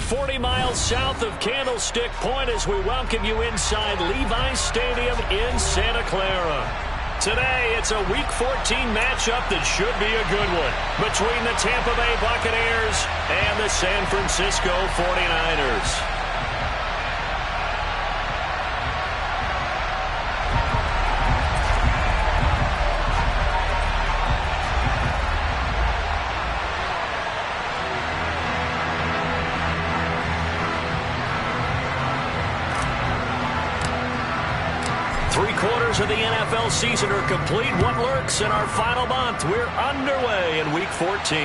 40 miles south of Candlestick Point as we welcome you inside Levi's Stadium in Santa Clara. Today, it's a Week 14 matchup that should be a good one between the Tampa Bay Buccaneers and the San Francisco 49ers. Three-quarters of the NFL season are complete. What lurks in our final month? We're underway in Week 14.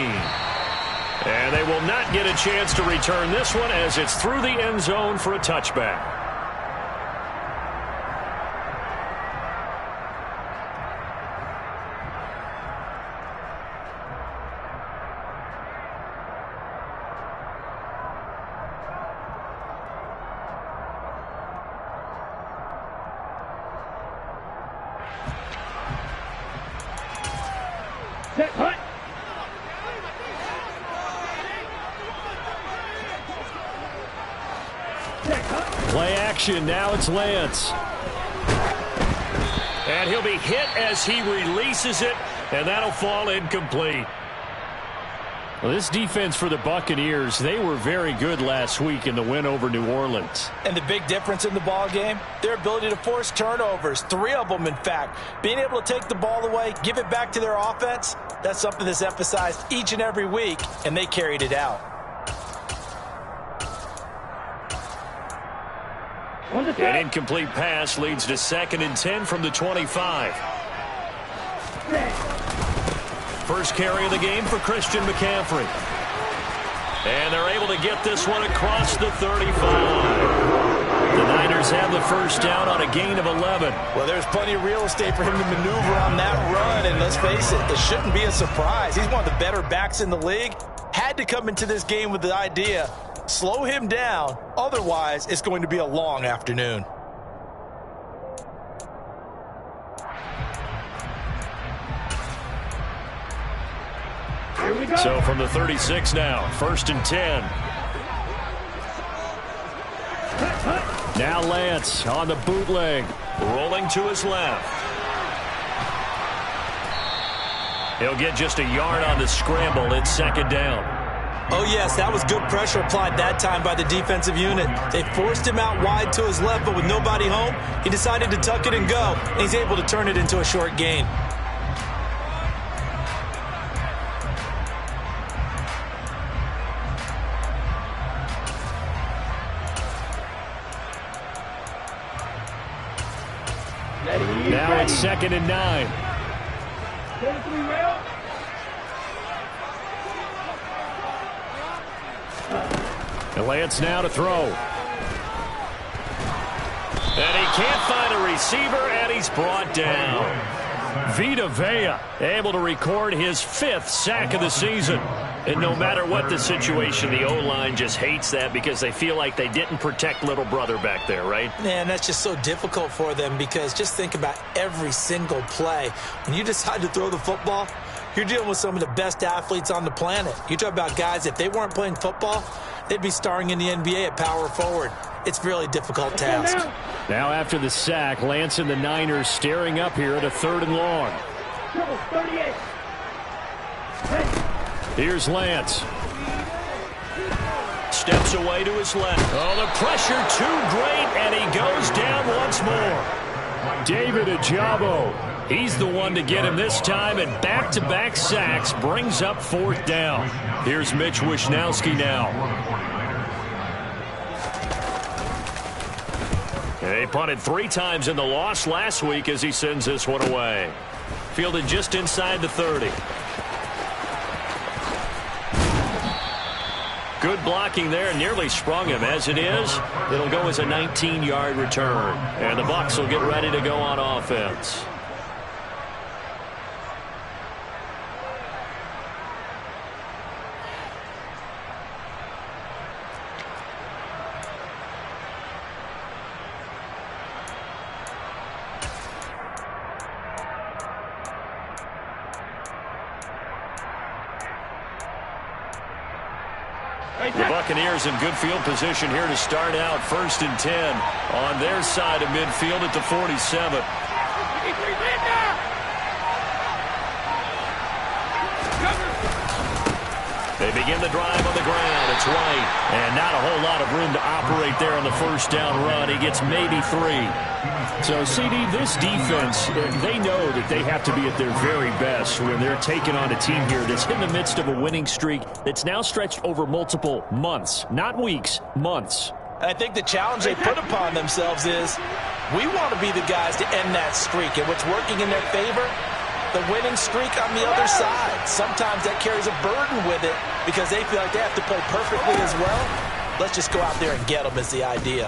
And they will not get a chance to return this one as it's through the end zone for a touchback. Play action. Now it's Lance. And he'll be hit as he releases it, and that'll fall incomplete. Well, this defense for the Buccaneers, they were very good last week in the win over New Orleans. And the big difference in the ball game, their ability to force turnovers, 3 of them, in fact. Being able to take the ball away, give it back to their offense, that's something that's emphasized each and every week, and they carried it out. An incomplete pass leads to 2nd and 10 from the 25. First carry of the game for Christian McCaffrey. And they're able to get this one across the 35. The Niners have the first down on a gain of 11. Well, there's plenty of real estate for him to maneuver on that run. And let's face it, it shouldn't be a surprise. He's one of the better backs in the league. Had to come into this game with the idea, slow him down. Otherwise, it's going to be a long afternoon. So from the 36 now, 1st and 10. Now Lance on the bootleg, rolling to his left. He'll get just a yard on the scramble. It's 2nd down. Oh, yes, that was good pressure applied that time by the defensive unit. They forced him out wide to his left, but with nobody home, he decided to tuck it and go, and he's able to turn it into a short gain. Now it's 2nd and 9. And Lance now to throw. And he can't find a receiver, and he's brought down. Vita Vea able to record his 5th sack of the season. And no matter what the situation, the O-line just hates that because they feel like they didn't protect little brother back there, right? Man, that's just so difficult for them because just think about every single play. When you decide to throw the football, you're dealing with some of the best athletes on the planet. You talk about guys, if they weren't playing football, they'd be starring in the NBA at power forward. It's a really difficult task. Now after the sack, Lance and the Niners staring up here at a 3rd and long. Here's Lance. Steps away to his left. Oh, the pressure too great, and he goes down once more. David Ojabo. He's the one to get him this time, and back-to-back sacks brings up 4th down. Here's Mitch Wishnowsky now. He punted 3 times in the loss last week as he sends this one away. Fielded just inside the 30. Good blocking there, nearly sprung him. As it is, it'll go as a 19-yard return. And the Bucs will get ready to go on offense. The Buccaneers in good field position here to start out 1st and 10 on their side of midfield at the 47. They begin the drive on the ground. It's White. And not a whole lot of room to operate there on the first down run. He gets maybe 3. So, CD, this defense, they know that they have to be at their very best when they're taking on a team here that's in the midst of a winning streak that's now stretched over multiple months. Not weeks, months. And I think the challenge they put upon themselves is we want to be the guys to end that streak. And what's working in their favor? The winning streak on the other side. Sometimes that carries a burden with it because they feel like they have to play perfectly as well. Let's just go out there and get them is the idea.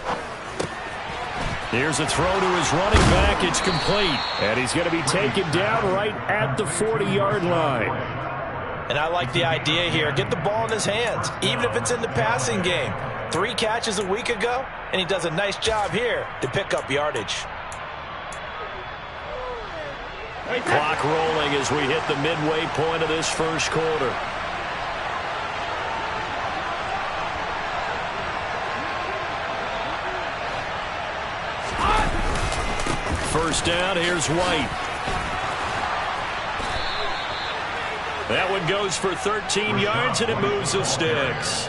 Here's a throw to his running back. It's complete. And he's going to be taken down right at the 40-yard line. And I like the idea here. Get the ball in his hands, even if it's in the passing game. 3 catches a week ago, and he does a nice job here to pick up yardage. Clock rolling as we hit the midway point of this first quarter. First down, here's White. That one goes for 13 yards, and it moves the sticks.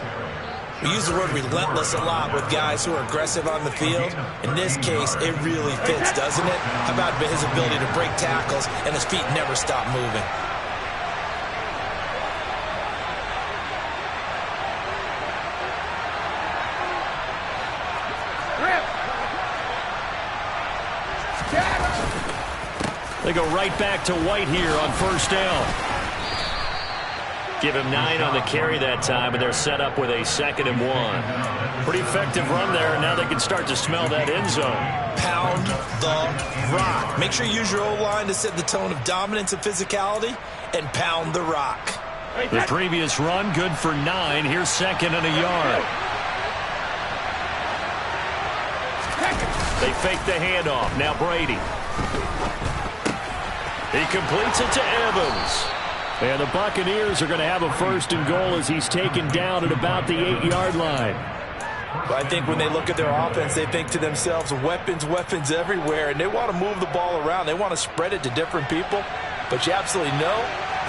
We use the word relentless a lot with guys who are aggressive on the field. In this case, it really fits, doesn't it? How about his ability to break tackles and his feet never stop moving? They go right back to White here on first down. Give him 9 on the carry that time, and they're set up with a 2nd and 1. Pretty effective run there, and now they can start to smell that end zone. Pound the rock. Make sure you use your O-line to set the tone of dominance and physicality, and pound the rock. The previous run, good for 9. Here's 2nd and a yard. They fake the handoff. Now Brady. He completes it to Evans. And the Buccaneers are going to have a 1st and goal as he's taken down at about the 8-yard line. But I think when they look at their offense, they think to themselves, weapons, weapons everywhere, and they want to move the ball around. They want to spread it to different people. But you absolutely know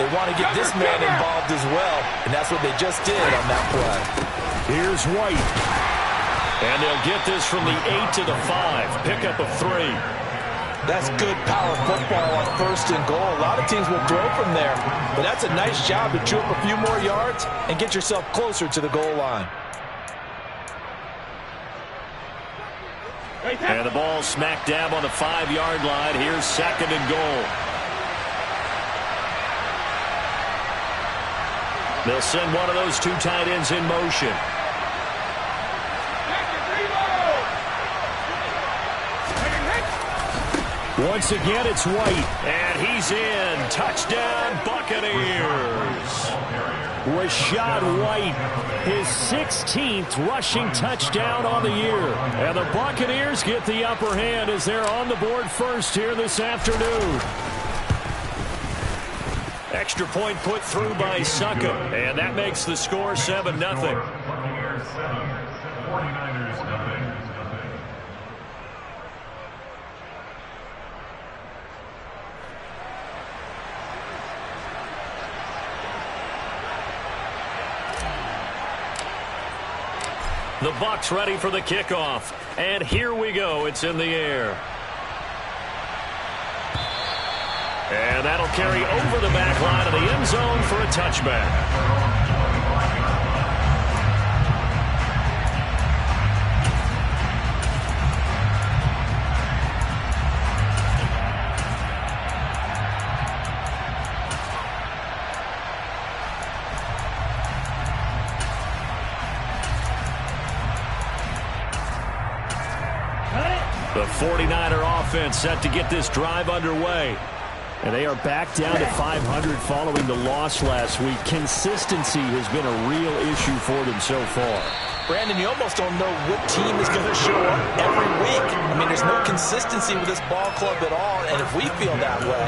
they want to get this man involved as well, and that's what they just did on that play. Here's White. And they'll get this from the 8 to the 5. Pickup of 3. That's good power football on 1st and goal. A lot of teams will throw from there, but that's a nice job to chew up a few more yards and get yourself closer to the goal line. And the ball smack dab on the 5-yard line. Here's 2nd and goal. They'll send one of those 2 tight ends in motion. Once again, it's White, and he's in. Touchdown, Buccaneers. Rachaad White, his 16th rushing touchdown on the year. And the Buccaneers get the upper hand as they're on the board first here this afternoon. Extra point put through by Succop, and that makes the score 7-0. Buccaneers 7, 49ers nothing. The Bucs ready for the kickoff. And here we go. It's in the air. And that'll carry over the back line of the end zone for a touchback. The 49er offense set to get this drive underway. And they are back down to 500 following the loss last week. Consistency has been a real issue for them so far. Brandon, you almost don't know what team is going to show up every week. I mean, there's no consistency with this ball club at all, and if we feel that way,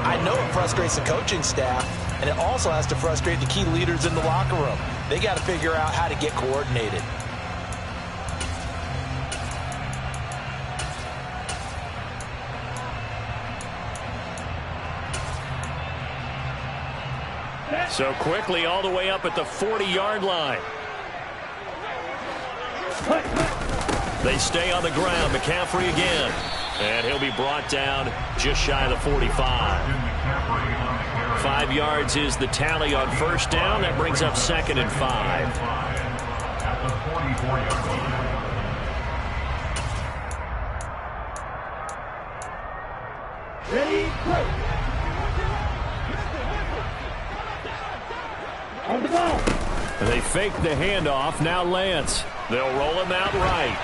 I know it frustrates the coaching staff, and it also has to frustrate the key leaders in the locker room. They got to figure out how to get coordinated. So quickly all the way up at the 40-yard line. They stay on the ground. McCaffrey again. And he'll be brought down just shy of the 45. 5 yards is the tally on first down. That brings up 2nd and 5. At the 44-yard line. Ready, go. On the ball. They fake the handoff. Now Lance. They'll roll him out right.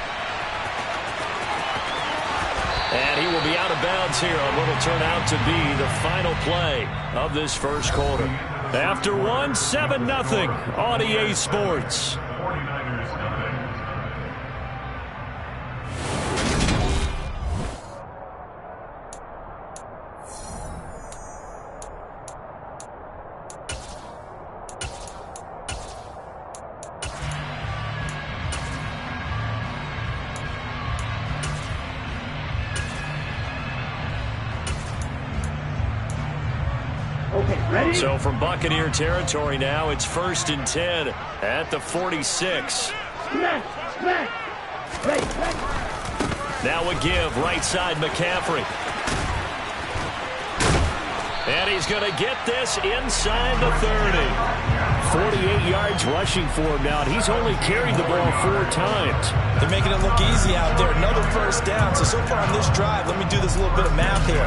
And he will be out of bounds here on what will turn out to be the final play of this first quarter. After one, 7-0 on EA Sports. 49ers nothing. So from Buccaneer territory now, it's 1st and 10 at the 46. Now a give, right side McCaffrey. And he's going to get this inside the 30. 48 yards rushing for him now, and he's only carried the ball 4 times. They're making it look easy out there. Another first down. So far on this drive, let me do this little bit of math here.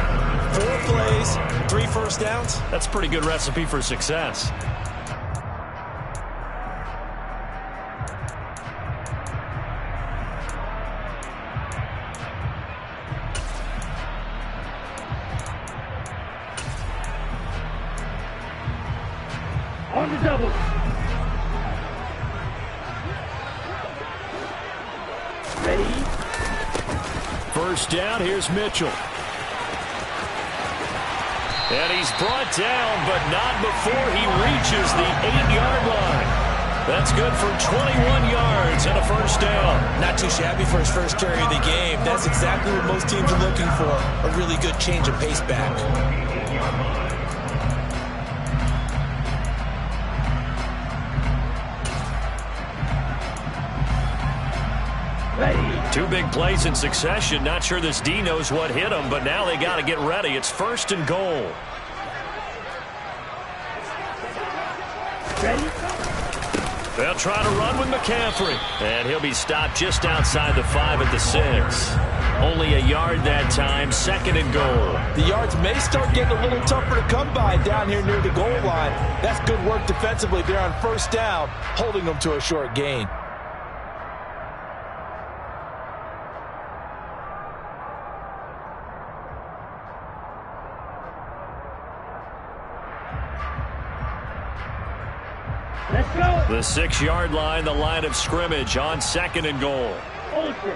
4 plays, 3 first downs. That's a pretty good recipe for success. On the double. Ready. First down, here's Mitchell. And he's brought down, but not before he reaches the 8-yard line. That's good for 21 yards and a first down. Not too shabby for his first carry of the game. That's exactly what most teams are looking for. A really good change of pace back. Ready. 2 big plays in succession. Not sure this D knows what hit him, but now they got to get ready. It's 1st and goal. Ready. They'll try to run with McCaffrey. And he'll be stopped just outside the 5 at the 6. Only a yard that time, 2nd and goal. The yards may start getting a little tougher to come by down here near the goal line. That's good work defensively there on first down, holding them to a short gain. Let's go. The 6-yard line, the line of scrimmage on 2nd and goal. Ultra.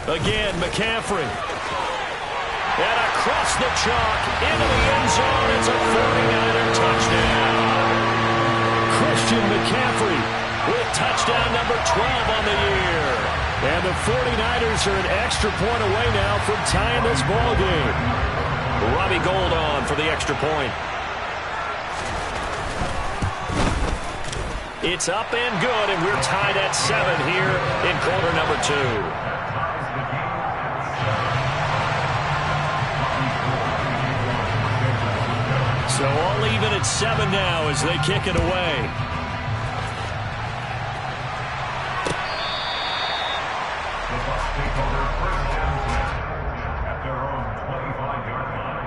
Again, McCaffrey. And across the chalk, into the end zone. It's a 49er touchdown. Christian McCaffrey with touchdown number 12 on the year. And the 49ers are an extra point away now from tying this ball game. Robbie Gould on for the extra point. It's up and good, and we're tied at 7 here in quarter number 2. So all even at 7 now as they kick it away. The Bucs take over first down at their own 25-yard line.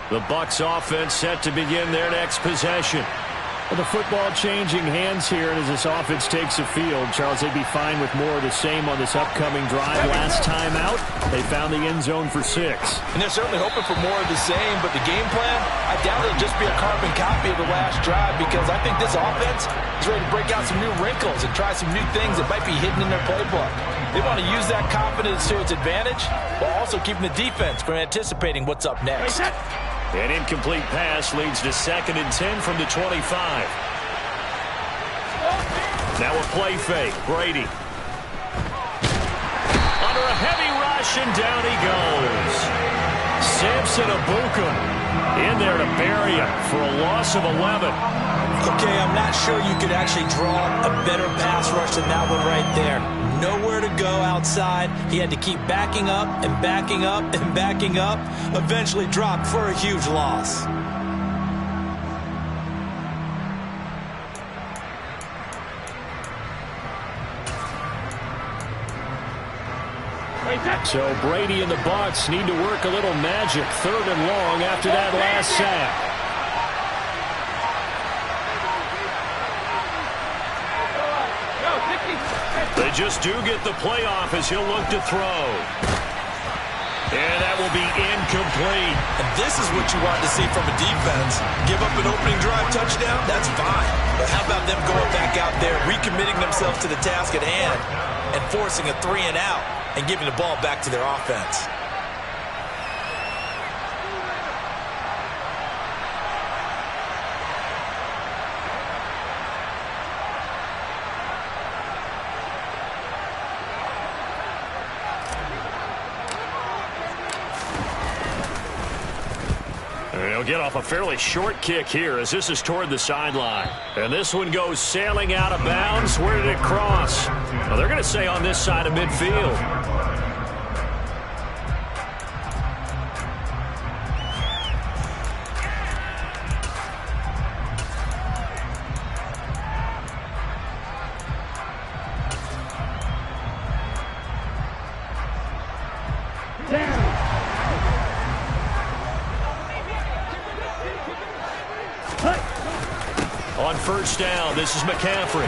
The Bucs offense set to begin their next possession. The football changing hands here, and as this offense takes the field, Charles, they'd be fine with more of the same on this upcoming drive. Last time out, they found the end zone for 6. And they're certainly hoping for more of the same, but the game plan, I doubt it'll just be a carbon copy of the last drive, because I think this offense is ready to break out some new wrinkles and try some new things that might be hidden in their playbook. They want to use that confidence to its advantage, while also keeping the defense from anticipating what's up next. An incomplete pass leads to 2nd and 10 from the 25. Now a play fake. Brady. Under a heavy rush, and down he goes. Samson Ebukam in there to bury him for a loss of 11. Okay, I'm not sure you could actually draw a better pass rush than that one right there. Nowhere to go outside. He had to keep backing up and backing up and backing up. Eventually dropped for a huge loss. So Brady and the Bucs need to work a little magic. 3rd and long after that last sack. They just do get the playoff as he'll look to throw. And that will be incomplete. And this is what you want to see from a defense. Give up an opening drive touchdown, that's fine. But how about them going back out there, recommitting themselves to the task at hand, and forcing a 3 and out, and giving the ball back to their offense. They'll get off a fairly short kick here as this is toward the sideline. And this one goes sailing out of bounds. Where did it cross? Well, they're going to say on this side of midfield. On first down, this is McCaffrey.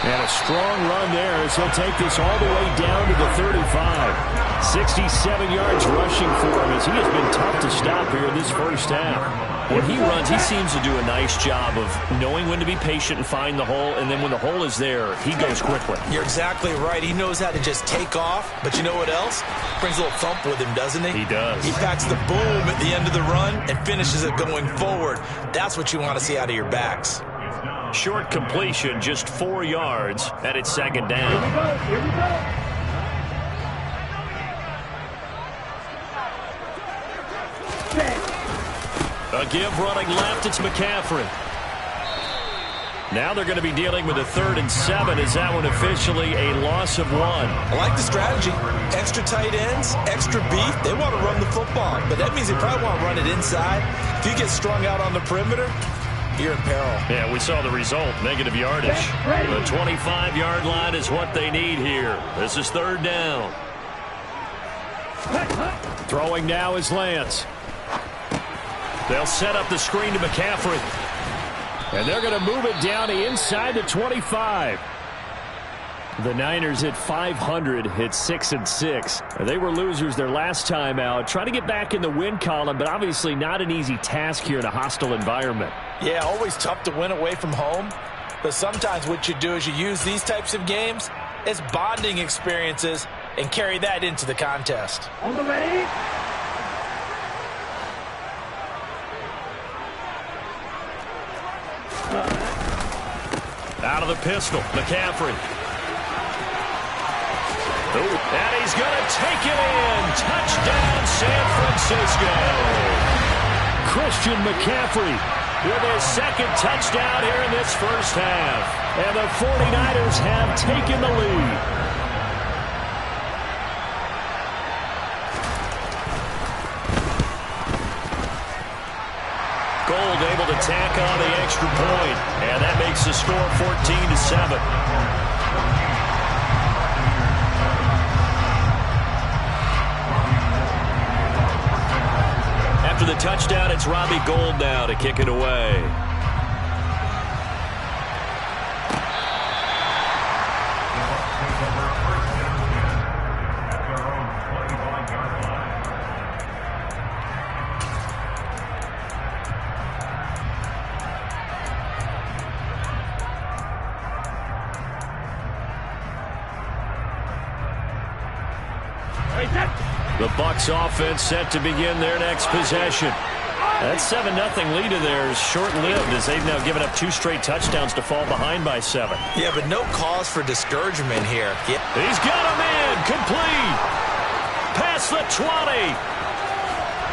And a strong run there as he'll take this all the way down to the 35. 67 yards rushing for him as he has been tough to stop here in this first half. When he runs, he seems to do a nice job of knowing when to be patient and find the hole, and then when the hole is there, he goes quickly. You're exactly right. He knows how to just take off, but you know what else? Brings a little thump with him, doesn't he? He does. He packs the boom at the end of the run and finishes it going forward. That's what you want to see out of your backs. Short completion, just 4 yards, and it's 2nd down. Here we go. A give running left, it's McCaffrey. Now they're going to be dealing with a 3rd and 7. Is that one officially a loss of 1? I like the strategy. Extra tight ends, extra beef. They want to run the football, but that means they probably want to run it inside. If you get strung out on the perimeter, you're in peril. Yeah, we saw the result, negative yardage. The 25-yard line is what they need here. This is 3rd down. Throwing now is Lance. They'll set up the screen to McCaffrey. And they're going to move it down to inside the 25. The Niners at 500 hit 6-6. They were losers their last time out. Trying to get back in the win column, but obviously not an easy task here in a hostile environment. Yeah, always tough to win away from home. But sometimes what you do is you use these types of games as bonding experiences and carry that into the contest. On the ready. Out of the pistol, McCaffrey. Ooh, and he's going to take it in. Touchdown, San Francisco. Christian McCaffrey With his 2nd touchdown here in this first half. And the 49ers have taken the lead. Gold able to tack on the extra point, and that makes the score 14-7. After the touchdown, it's Robbie Gould now to kick it away. The Bucs offense set to begin their next possession. That 7-0 lead of theirs short-lived as they've now given up 2 straight touchdowns to fall behind by 7. Yeah, but no cause for discouragement here. Yeah. He's got him in. Complete. Past the 20.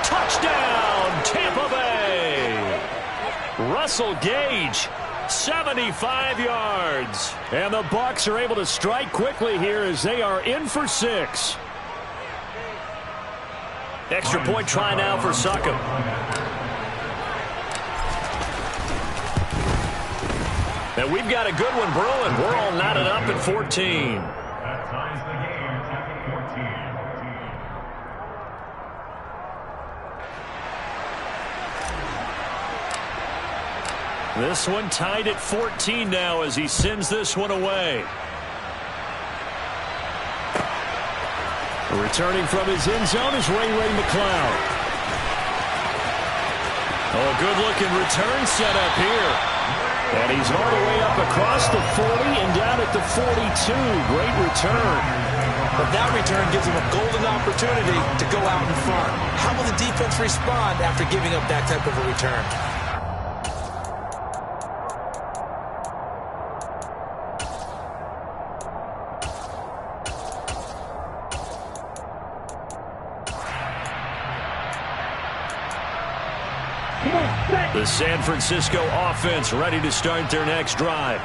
Touchdown, Tampa Bay. Russell Gage, 75 yards. And the Bucs are able to strike quickly here as they are in for 6. Extra point try now for Succop. And we've got a good one brewing. We're all knotted up at 14. That ties the game at 14. This one tied at 14 now as he sends this one away. Returning from his end zone is Ray McCloud. Oh, a good-looking return set up here. And he's all the way up across the 40 and down at the 42. Great return. But that return gives him a golden opportunity to go out in front. How will the defense respond after giving up that type of a return? The San Francisco offense ready to start their next drive.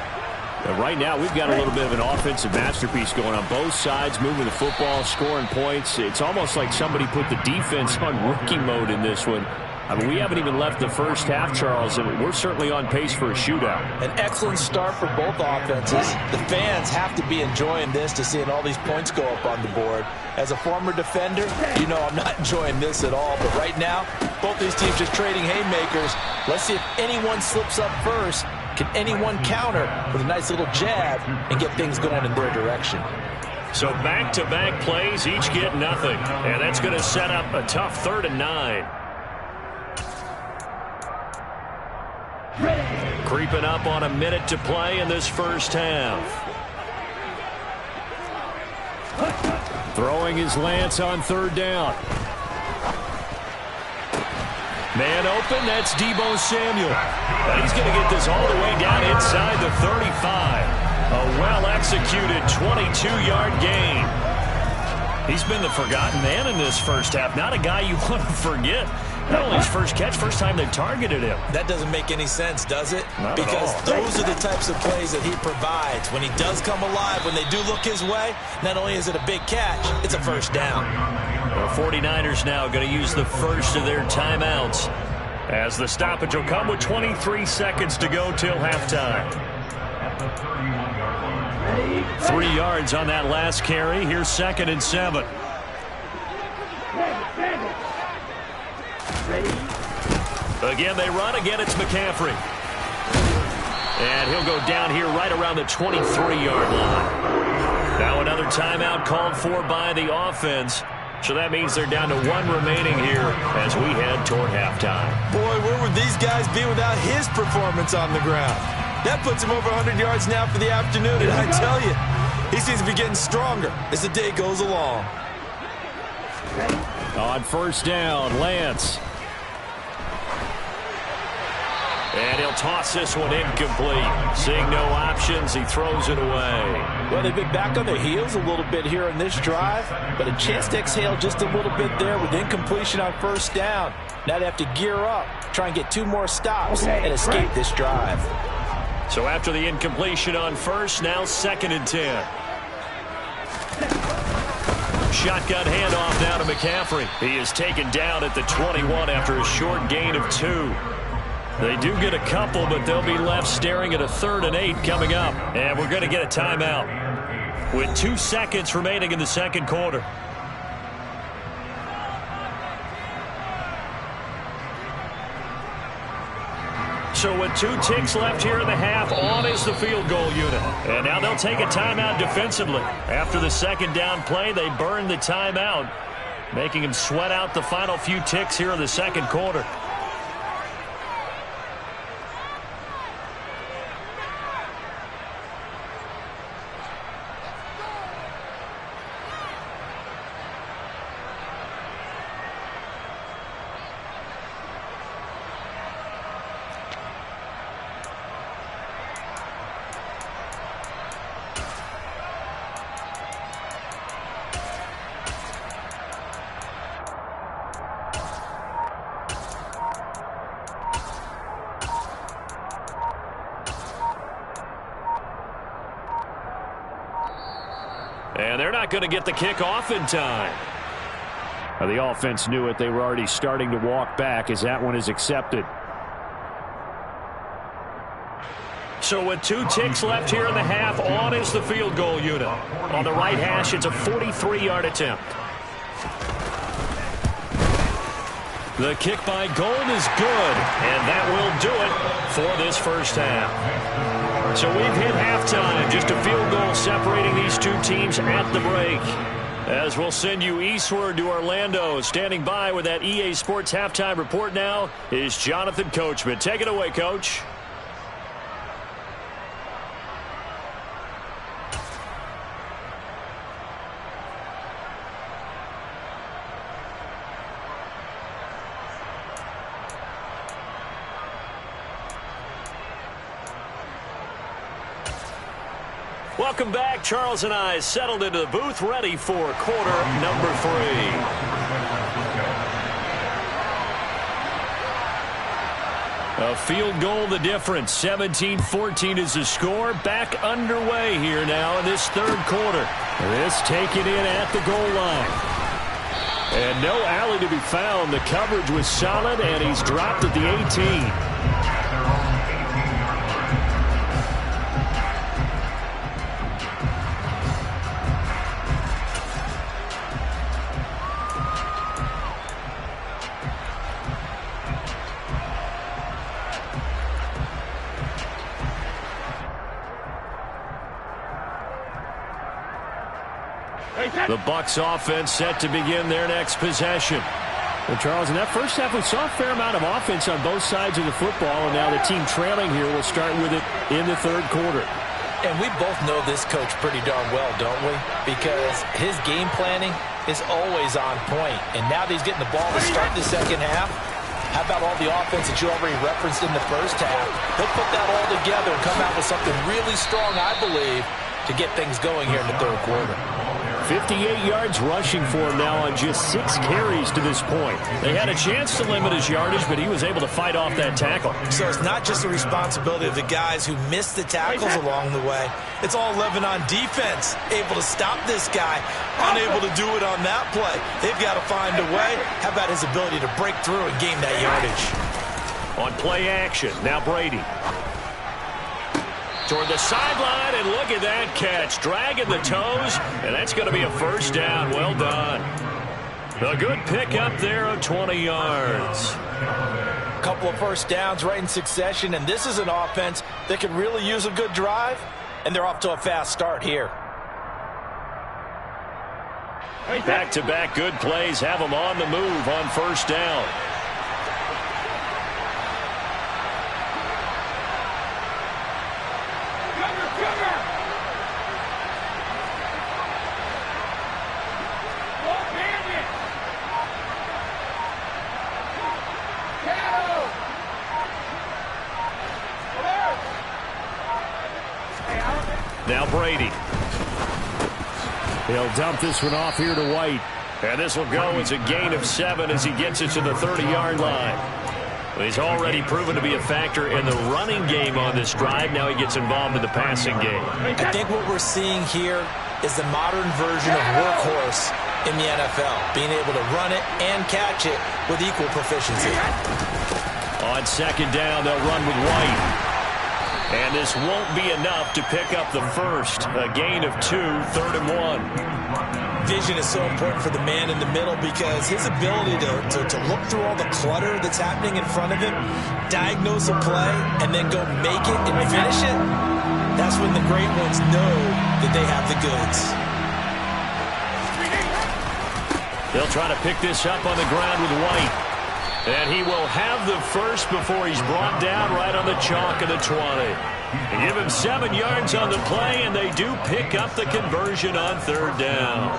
And right now, we've got a little bit of an offensive masterpiece going on both sides, moving the football, scoring points. It's almost like somebody put the defense on rookie mode in this one. I mean, we haven't even left the first half, Charles, and we're certainly on pace for a shootout. An excellent start for both offenses. The fans have to be enjoying this to seeing all these points go up on the board. As a former defender, you know I'm not enjoying this at all. But right now, both these teams just trading haymakers. Let's see if anyone slips up first. Can anyone counter with a nice little jab and get things going in their direction? So back-to-back plays, each get nothing. And that's going to set up a tough 3rd and 9. Creeping up on a minute to play in this first half. Throwing his Lance on 3rd down. Man open, that's Deebo Samuel. And he's going to get this all the way down inside the 35. A well-executed 22-yard gain. He's been the forgotten man in this first half. Not a guy you want to forget. Not only his first catch, first time they targeted him. That doesn't make any sense, does it? Not because at all. those are the types of plays that he provides. When he does come alive, when they do look his way, not only is it a big catch, it's a first down. The 49ers now going to use the first of their timeouts as the stoppage will come with 23 seconds to go till halftime. 3 yards on that last carry. Here's 2nd and 7. Again, they run. Again, it's McCaffrey. And he'll go down here right around the 23-yard line. Now another timeout called for by the offense. So that means they're down to 1 remaining here as we head toward halftime. Boy, where would these guys be without his performance on the ground? That puts him over 100 yards now for the afternoon, and I tell you, he seems to be getting stronger as the day goes along. On 1st down, Lance. And he'll toss this one incomplete. Seeing no options, he throws it away. Well, they've been back on their heels a little bit here in this drive, but a chance to exhale just a little bit there with incompletion on 1st down. Now they have to gear up, try and get 2 more stops and escape this drive. So after the incompletion on 1st, now 2nd and 10. Shotgun handoff now to McCaffrey. He is taken down at the 21 after a short gain of 2. They do get a couple, but they'll be left staring at a 3rd and 8 coming up. And we're going to get a timeout with 2 seconds remaining in the second quarter. So with 2 ticks left here in the half, on is the field goal unit. And now they'll take a timeout defensively. After the 2nd down play, they burn the timeout, making him sweat out the final few ticks here in the second quarter. not going to get the kick off in time. The offense knew it. They were already starting to walk back as that one is accepted. So with 2 ticks left here in the half, on is the field goal unit. On the right hash, it's a 43-yard attempt. The kick by Gold is good, and that will do it for this first half. So we've hit halftime, just a field goal separating these two teams at the break. As we'll send you eastward to Orlando, standing by with that EA Sports halftime report now is Jonathan Coachman. Take it away, Coach. Welcome back. Charles and I settled into the booth, ready for quarter number 3. A field goal the difference. 17-14 is the score. Back underway here now in this third quarter. This taken in at the goal line. And no alley to be found. The coverage was solid, and he's dropped at the 18. The Bucs offense set to begin their next possession. Well, Charles, in that first half, we saw a fair amount of offense on both sides of the football, and now the team trailing here will start with it in the third quarter. And we both know this coach pretty darn well, don't we? Because his game planning is always on point. And now that he's getting the ball to start the second half, how about all the offense that you already referenced in the first half? He'll put that all together and come out with something really strong, I believe, to get things going here in the third quarter. 58 yards rushing for him now on just 6 carries to this point. They had a chance to limit his yardage, but he was able to fight off that tackle. So it's not just the responsibility of the guys who missed the tackles along the way. It's all Lebanon defense, able to stop this guy, unable to do it on that play. They've got to find a way. How about his ability to break through and gain that yardage? On play action, now Brady. Toward the sideline, and look at that catch. Dragging the toes, and that's going to be a first down. Well done. A good pick up there of 20 yards. A couple of first downs right in succession, and this is an offense that can really use a good drive, and they're off to a fast start here. Back-to-back good plays have them on the move on first down. Now Brady. He'll dump this one off here to White. And this will go as a gain of 7 as he gets it to the 30-yard line. He's already proven to be a factor in the running game on this drive. Now he gets involved in the passing game. I think what we're seeing here is the modern version of workhorse in the NFL, being able to run it and catch it with equal proficiency. On second down, they'll run with White. And this won't be enough to pick up the first. A gain of 2, 3rd and 1. Vision is so important for the man in the middle because his ability to look through all the clutter that's happening in front of him, diagnose a play, and then go make it and finish it, that's when the great ones know that they have the goods. They'll try to pick this up on the ground with White. And he will have the first before he's brought down right on the chalk of the 20. They give him 7 yards on the play, and they do pick up the conversion on 3rd down.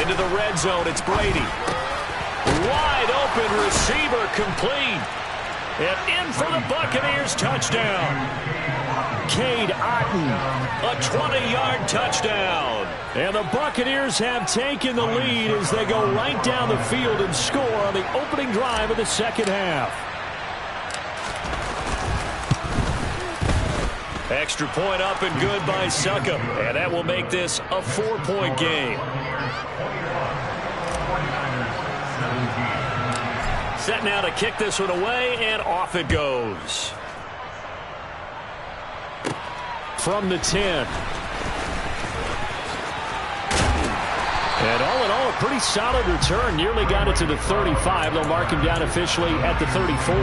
Into the red zone, it's Brady. Wide open receiver, complete. And in for the Buccaneers touchdown. Cade Otton, a 20-yard touchdown. And the Buccaneers have taken the lead as they go right down the field and score on the opening drive of the second half. Extra point up and good by Succop. And that will make this a 4-point game. Set now to kick this one away, and off it goes. From the 10. And all in all, a pretty solid return. Nearly got it to the 35. They'll mark him down officially at the 34.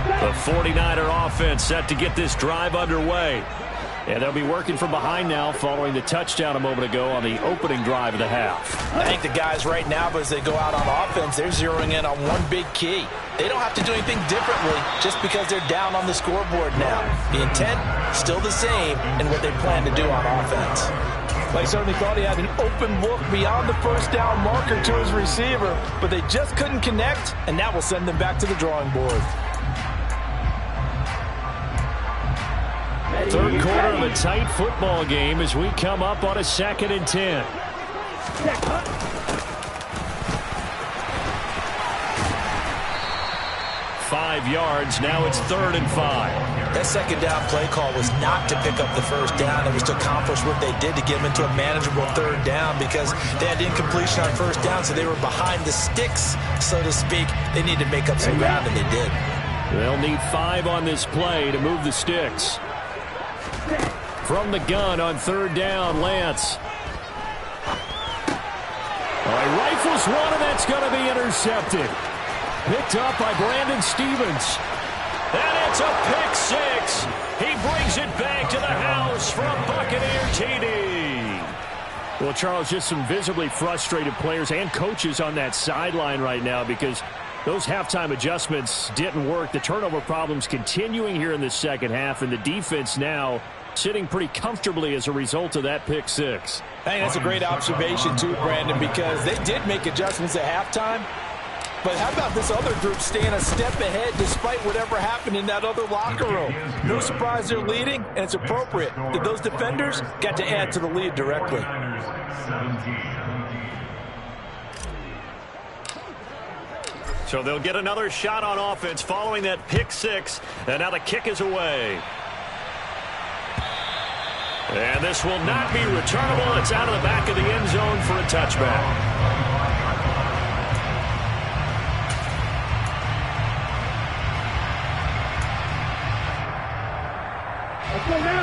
The 49er offense set to get this drive underway. And they'll be working from behind now following the touchdown a moment ago on the opening drive of the half. I think the guys right now, as they go out on offense, they're zeroing in on one big key. They don't have to do anything differently just because they're down on the scoreboard now. The intent, still the same in what they plan to do on offense. They certainly thought he had an open look beyond the first down marker to his receiver, but they just couldn't connect, and that will send them back to the drawing board. Third quarter of a tight football game as we come up on a 2nd and 10. 5 yards. Now it's 3rd and 5. That second down play call was not to pick up the first down. It was to accomplish what they did to get them into a manageable 3rd down because they had incompletion on first down, so they were behind the sticks, so to speak. They needed to make up some ground, and they did. They'll need 5 on this play to move the sticks. From the gun on 3rd down, Lance. He rifles one, and that's going to be intercepted. Picked up by Brandon Stephens. And it's a pick 6. He brings it back to the house from Buccaneer TD. Well, Charles, just some visibly frustrated players and coaches on that sideline right now because those halftime adjustments didn't work. The turnover problems continuing here in the second half, and the defense now sitting pretty comfortably as a result of that pick 6. I think that's a great observation too, Brandon, because they did make adjustments at halftime. But how about this other group staying a step ahead despite whatever happened in that other locker room? No surprise they're leading, and it's appropriate that those defenders got to add to the lead directly. So they'll get another shot on offense following that pick 6. And now the kick is away. And this will not be returnable. It's out of the back of the end zone for a touchback.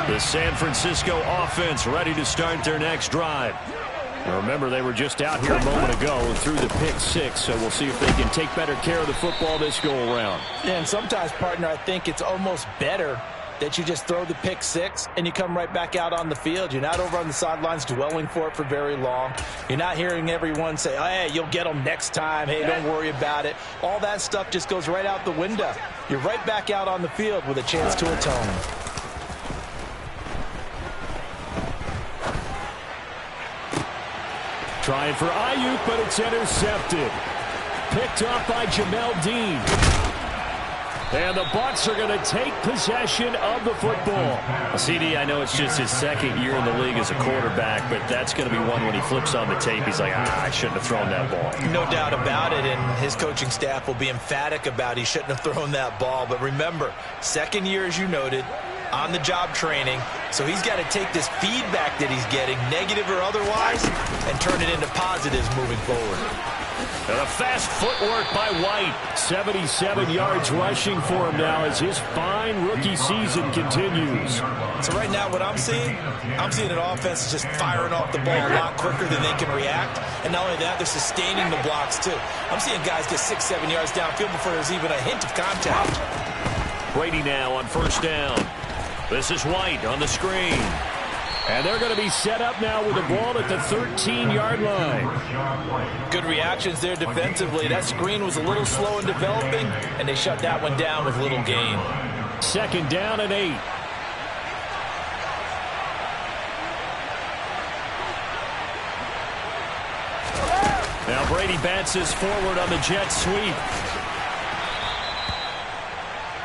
The San Francisco offense ready to start their next drive. Now remember, they were just out here a moment ago and threw the pick 6, so we'll see if they can take better care of the football this go-around. Yeah, and sometimes, partner, I think it's almost better that you just throw the pick 6 and you come right back out on the field. You're not over on the sidelines dwelling for it for very long. You're not hearing everyone say, oh, hey, you'll get them next time. Hey, don't worry about it. All that stuff just goes right out the window. You're right back out on the field with a chance to atone. Trying for Ayuk, but it's intercepted. Picked up by Jamel Dean. And the Bucs are going to take possession of the football. Well, CD, I know it's just his second year in the league as a quarterback, but that's going to be one when he flips on the tape. He's like, I shouldn't have thrown that ball. No doubt about it, and his coaching staff will be emphatic about he shouldn't have thrown that ball. But remember, second year, as you noted, on-the-job training, so he's got to take this feedback that he's getting, negative or otherwise, and turn it into positives moving forward. And a fast footwork by White. 77 yards rushing for him now as his fine rookie season continues. So right now what I'm seeing an offense just firing off the ball a lot quicker than they can react. And not only that, they're sustaining the blocks too. I'm seeing guys get 6-7 yards downfield before there's even a hint of contact. Brady now on first down. This is White on the screen. And they're going to be set up now with the ball at the 13-yard line. Good reactions there defensively. That screen was a little slow in developing, and they shut that one down with little gain. 2nd down and 8. Brady bounces forward on the jet sweep.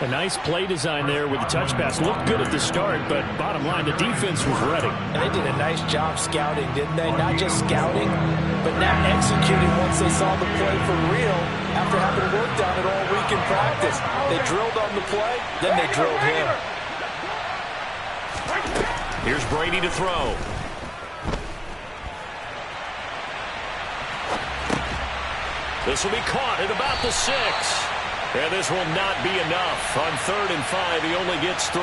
A nice play design there with the touch pass. Looked good at the start, but bottom line, the defense was ready. And they did a nice job scouting, didn't they? Not just scouting, but now executing once they saw the play for real after having worked on it all week in practice. They drilled on the play, then they drilled him. Here's Brady to throw. This will be caught at about the 6. And this will not be enough. On 3rd and 5, he only gets 3.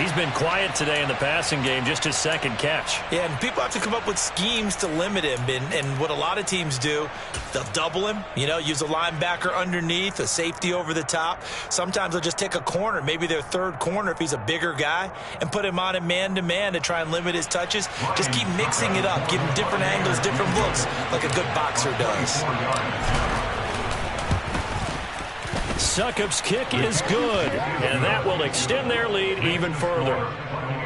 He's been quiet today in the passing game, just his second catch. Yeah, and people have to come up with schemes to limit him. And what a lot of teams do, they'll double him, use a linebacker underneath, a safety over the top. Sometimes they'll just take a corner, maybe their third corner if he's a bigger guy, and put him on a man-to-man to try and limit his touches. Just keep mixing it up, give him different angles, different looks, like a good boxer does. Succop's kick is good, and that will extend their lead even further.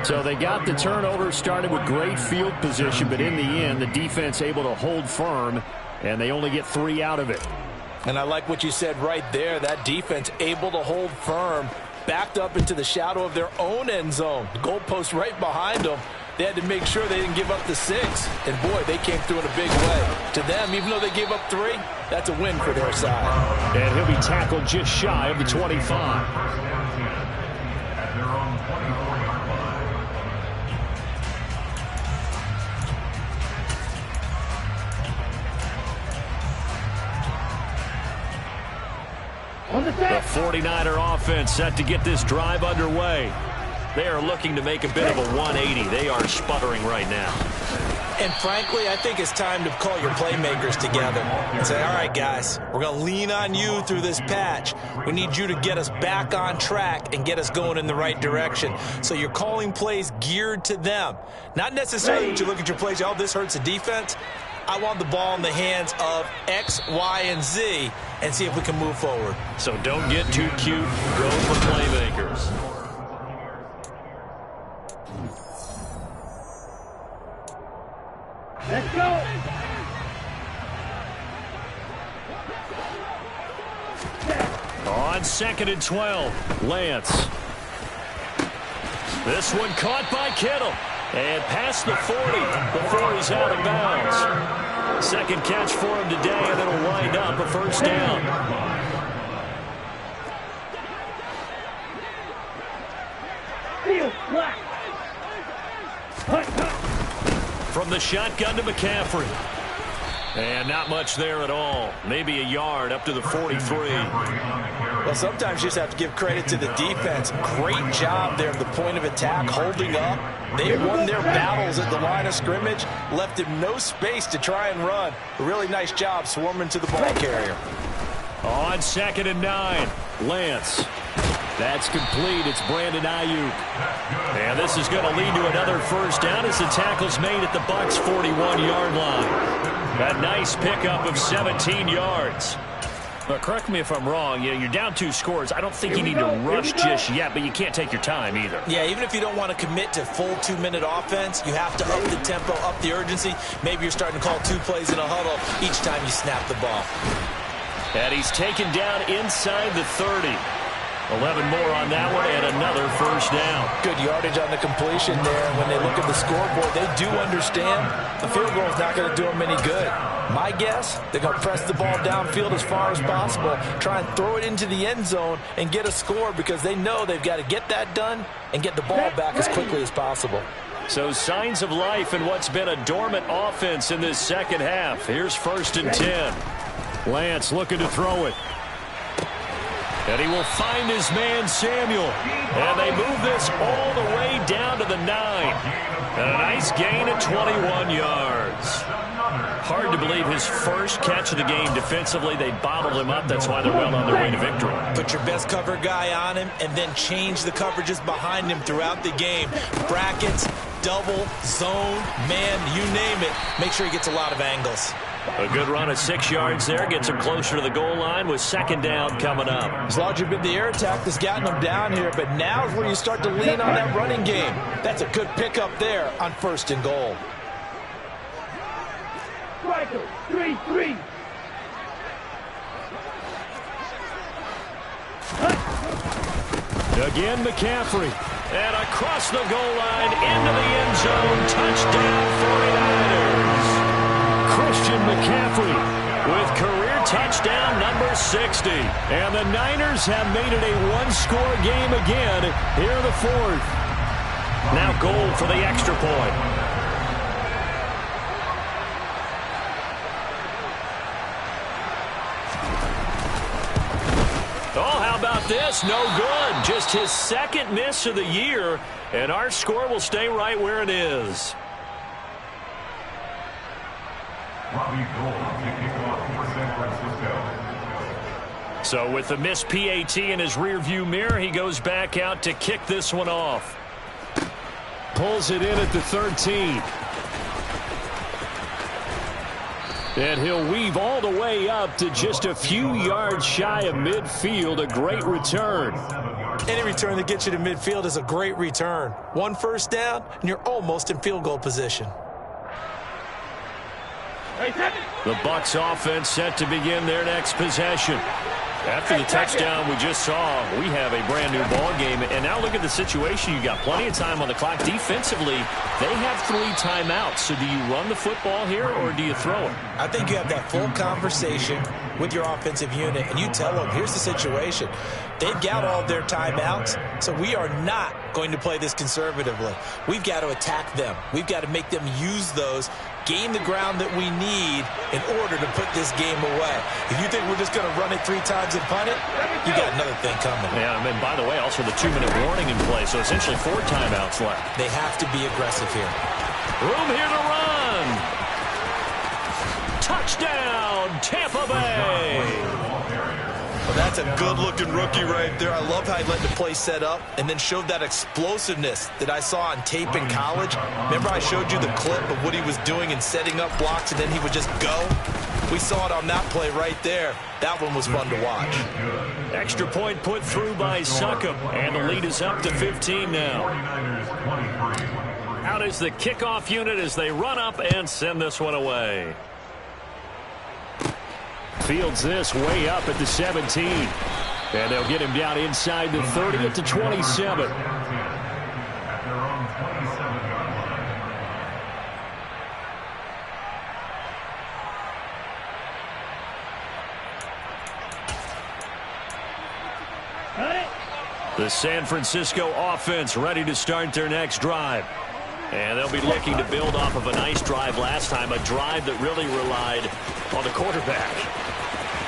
So they got the turnover, started with great field position, but in the end, the defense able to hold firm, and they only get 3 out of it. And I like what you said right there. That defense able to hold firm, backed up into the shadow of their own end zone. The goalpost right behind them. They had to make sure they didn't give up the 6. And, boy, they came through in a big way. To them, even though they gave up 3, that's a win for their side. And he'll be tackled just shy of the 25. At their own 24-yard line. On the The 49er offense set to get this drive underway. They are looking to make a bit of a 180. They are sputtering right now. And frankly, I think it's time to call your playmakers together and say, all right, guys, we're going to lean on you through this patch. We need you to get us back on track and get us going in the right direction. So you're calling plays geared to them. Not necessarily that you look at your plays, oh, this hurts the defense. I want the ball in the hands of X, Y, and Z and see if we can move forward. So don't get too cute. Go for playmakers. Let's go. On 2nd and 12, Lance. This one caught by Kittle. And past the 40 before he's out of bounds. Second catch for him today, and it'll wind up a first down. Field black. From the shotgun to McCaffrey. And not much there at all. Maybe a yard up to the 43. Well, sometimes you just have to give credit to the defense. Great job there at the point of attack, holding up. They won their battles at the line of scrimmage, left him no space to try and run. A really nice job swarming to the ball carrier. On 2nd and 9, Lance. That's complete. It's Brandon Ayuk. And this is going to lead to another first down as the tackle's made at the Bucs' 41-yard line. A nice pickup of 17 yards. But correct me if I'm wrong, you're down 2 scores. I don't think you need to rush just yet, but you can't take your time either. Yeah, even if you don't want to commit to full 2-minute offense, you have to up the tempo, up the urgency. Maybe you're starting to call 2 plays in a huddle each time you snap the ball. And he's taken down inside the 30. 11 more on that one and another first down. Good yardage on the completion there. When they look at the scoreboard, they do understand the field goal is not going to do them any good. My guess, they're going to press the ball downfield as far as possible, try and throw it into the end zone and get a score because they know they've got to get that done and get the ball back as quickly as possible. So signs of life in what's been a dormant offense in this second half. Here's 1st and 10. Lance looking to throw it. And he will find his man, Samuel. And they move this all the way down to the 9. And a nice gain at 21 yards. Hard to believe his first catch of the game defensively. They bottled him up. That's why they're well on their way to victory. Put your best cover guy on him and then change the coverages behind him throughout the game. Brackets, double, zone, man, you name it. Make sure he gets a lot of angles. A good run of 6 yards there. Gets him closer to the goal line with 2nd down coming up. It's largely been the air attack that's gotten them down here, but now is where you start to lean on that running game. That's a good pickup there on 1st and goal. Right. Michael, 3-3. Again, McCaffrey. And across the goal line, into the end zone. Touchdown, 49ers. Christian McCaffrey With career touchdown number 60. And the Niners have made it a one-score game again here in the fourth. Now goal for the extra point. Oh, how about this? No good. Just his second miss of the year, and our score will stay right where it is. Robbie Gould to kick off for San Francisco. So with the missed PAT in his rearview mirror, he goes back out to kick this one off. Pulls it in at the 13. And he'll weave all the way up to just a few yards shy of midfield. A great return. Any return that gets you to midfield is a great return. One first down, and you're almost in field goal position. The Bucs offense set to begin their next possession. After the touchdown we just saw, we have a brand new ball game. And now look at the situation. You got plenty of time on the clock. Defensively, they have 3 timeouts. So do you run the football here or do you throw it? I think you have that full conversation with your offensive unit, and you tell them, here's the situation. They've got all their timeouts, so we are not going to play this conservatively. We've got to attack them. We've got to make them use those, gain the ground that we need in order to put this game away. If you think we're just going to run it 3 times and punt it, you got another thing coming. Yeah, and by the way, also the 2-minute warning in play, so essentially 4 timeouts left. They have to be aggressive here. Room here to run. Touchdown, Tampa Bay. Well, that's a good-looking rookie right there. I love how he let the play set up and then showed that explosiveness that I saw on tape in college. Remember I showed you the clip of what he was doing and setting up blocks, and then he would just go? We saw it on that play right there. That one was fun to watch. Extra point put through by Succop, and the lead is up to 15 now. Out is the kickoff unit as they run up and send this one away. Fields this way up at the 17. And they'll get him down inside the 30 at the 27. The San Francisco offense ready to start their next drive. And they'll be looking to build off of a nice drive last time, a drive that really relied on the quarterback.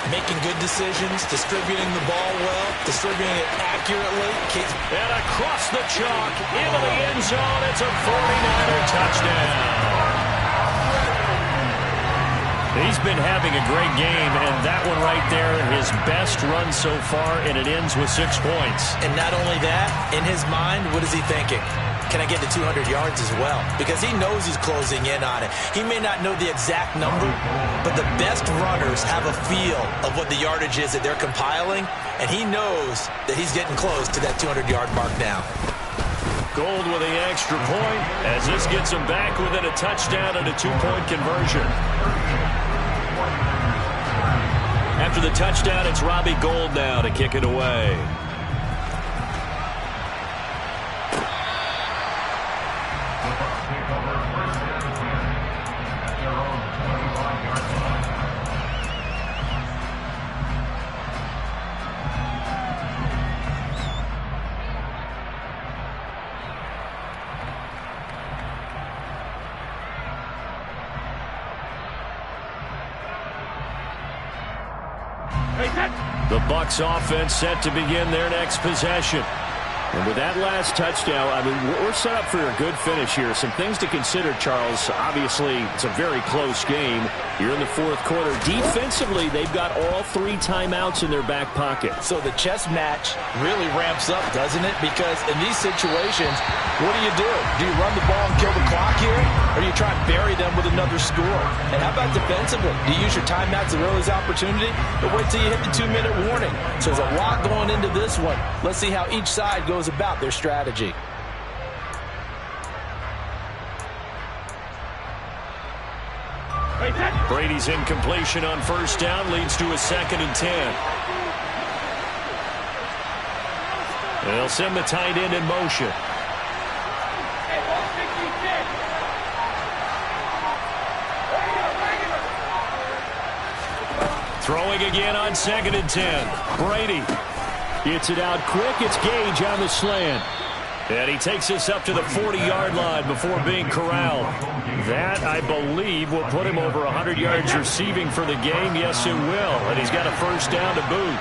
Making good decisions, distributing the ball well, distributing it accurately. And across the chalk, into the end zone, it's a 49er touchdown. He's been having a great game, and that one right there, his best run so far, and it ends with 6 points. And not only that, in his mind, what is he thinking? Can I get to 200 yards as well? Because he knows he's closing in on it. He may not know the exact number, but the best runners have a feel of what the yardage is that they're compiling, and he knows that he's getting close to that 200-yard mark now. Gould with the extra point as this gets him back within a touchdown and a 2-point conversion. After the touchdown, it's Robbie Gould now to kick it away. The Bucs offense set to begin their next possession. And with that last touchdown, I mean, we're set up for a good finish here. Some things to consider, Charles. Obviously, it's a very close game. You're in the fourth quarter. Defensively, they've got all 3 timeouts in their back pocket. So the chess match really ramps up, doesn't it? Because in these situations, what do? Do you run the ball and kill the clock here? Or do you try and bury them with another score? And how about defensively? Do you use your timeouts as early as opportunity? Or wait till you hit the 2-minute warning? So there's a lot going into this one. Let's see how each side goes about their strategy. Brady's incompletion on first down leads to a 2nd and 10. They'll send the tight end in motion. Throwing again on 2nd and 10. Brady gets it out quick. It's Gage on the slant. And he takes us up to the 40-yard line before being corralled. That, I believe, will put him over 100 yards receiving for the game. Yes, it will. And he's got a first down to boot.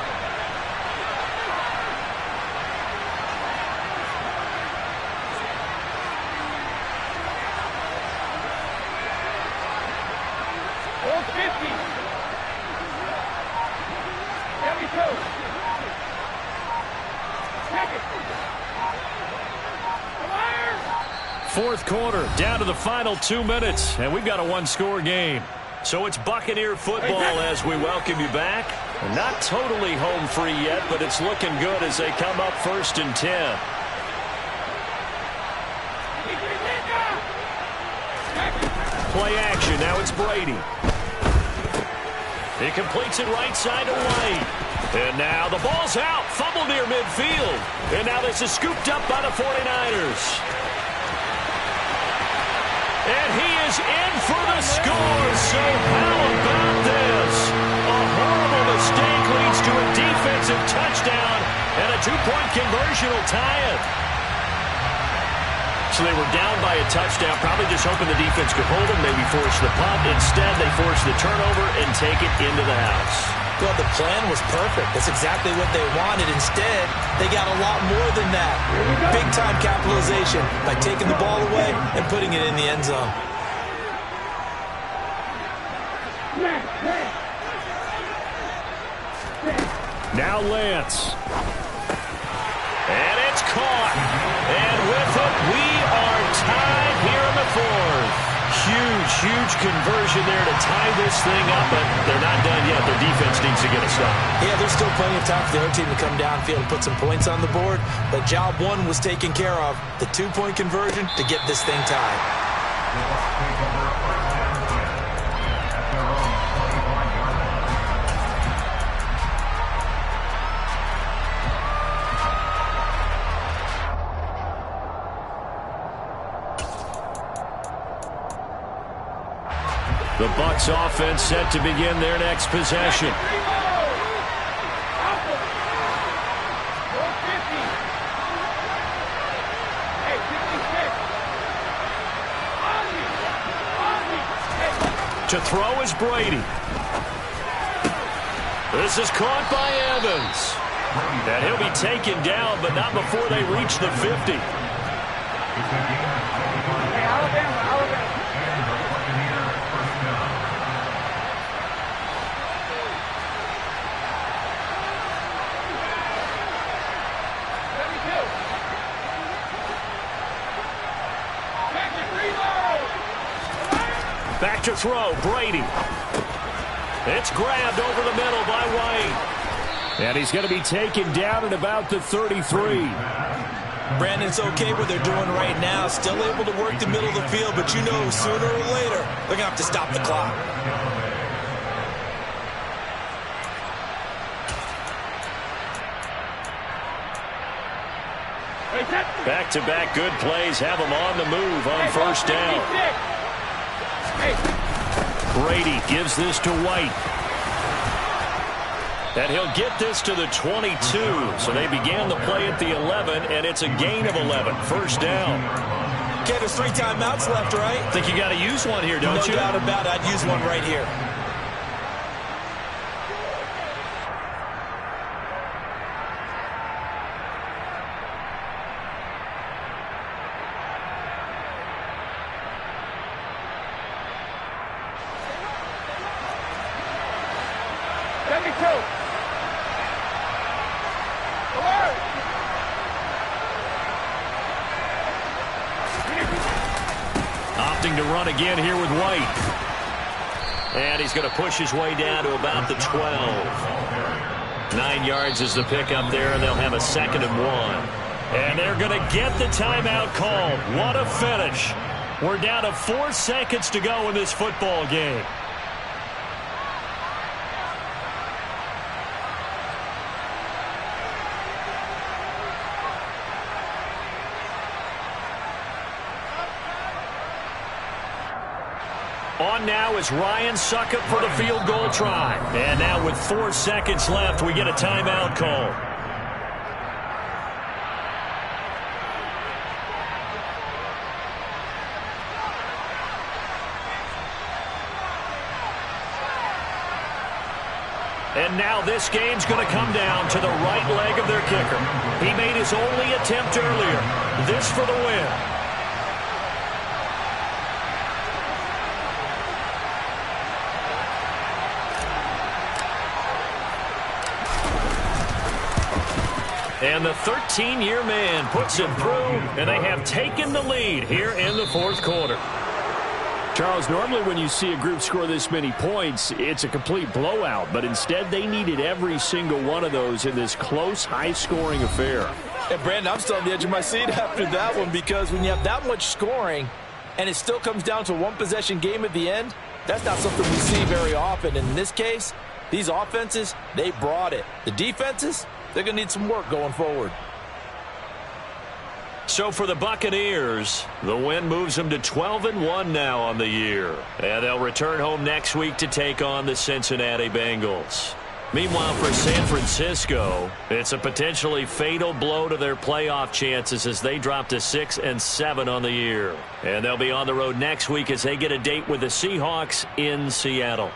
Fourth quarter, down to the final 2 minutes, and we've got a one-score game. So it's Buccaneer football as we welcome you back. Not totally home free yet, but it's looking good as they come up 1st and 10. Play action, now it's Brady. He completes it right side to White. And now the ball's out, fumble near midfield. And now this is scooped up by the 49ers. And he is in for the score, so how about this? A horrible mistake leads to a defensive touchdown, and a 2-point conversion will tie it. So they were down by a touchdown, probably just hoping the defense could hold them, maybe force the punt. Instead, they force the turnover and take it into the house. Well, the plan was perfect. That's exactly what they wanted. Instead, they got a lot more than that. Big-time capitalization by taking the ball away and putting it in the end zone. Now Lance. And it's caught. And with it, we are tied here in the 4th. Huge conversion there to tie this thing up, but they're not done yet. Their defense needs to get a stop. Yeah, there's still plenty of time for the other team to come downfield and put some points on the board, but job 1 was taken care of. The 2-point conversion to get this thing tied. The Bucs offense set to begin their next possession. To throw is Brady. This is caught by Evans. And he'll be taken down, but not before they reach the 50. Back to throw, Brady. It's grabbed over the middle by White. And he's going to be taken down at about the 33. Brandon, it's okay what they're doing right now. Still able to work the middle of the field, but you know sooner or later they're going to have to stop the clock. Back-to-back good plays have them on the move on first down. Brady gives this to White. And he'll get this to the 22. So they began the play at the 11, and it's a gain of 11. First down. Okay, there's 3 timeouts left, right? Think you got to use one here, don't you? No doubt about it. I'd use one right here. Opting to run again here with White. And he's going to push his way down to about the 12. 9 yards is the pickup there, and they'll have a 2nd and 1. And they're going to get the timeout called. What a finish. We're down to 4 seconds to go in this football game. On now is Ryan Succop for the field goal try. And now with 4 seconds left, we get a timeout call. And now this game's going to come down to the right leg of their kicker. He made his only attempt earlier. This for the win. And the 13-year man puts it through, and they have taken the lead here in the fourth quarter. Charles, normally when you see a group score this many points, it's a complete blowout. But instead, they needed every single one of those in this close, high-scoring affair. And, Brandon, I'm still on the edge of my seat after that one, because when you have that much scoring and it still comes down to a one-possession game at the end, that's not something we see very often. And in this case, these offenses, they brought it. The defenses, they're going to need some work going forward. So for the Buccaneers, the win moves them to 12-1 now on the year. And they'll return home next week to take on the Cincinnati Bengals. Meanwhile, for San Francisco, it's a potentially fatal blow to their playoff chances as they drop to 6-7 on the year. And they'll be on the road next week as they get a date with the Seahawks in Seattle.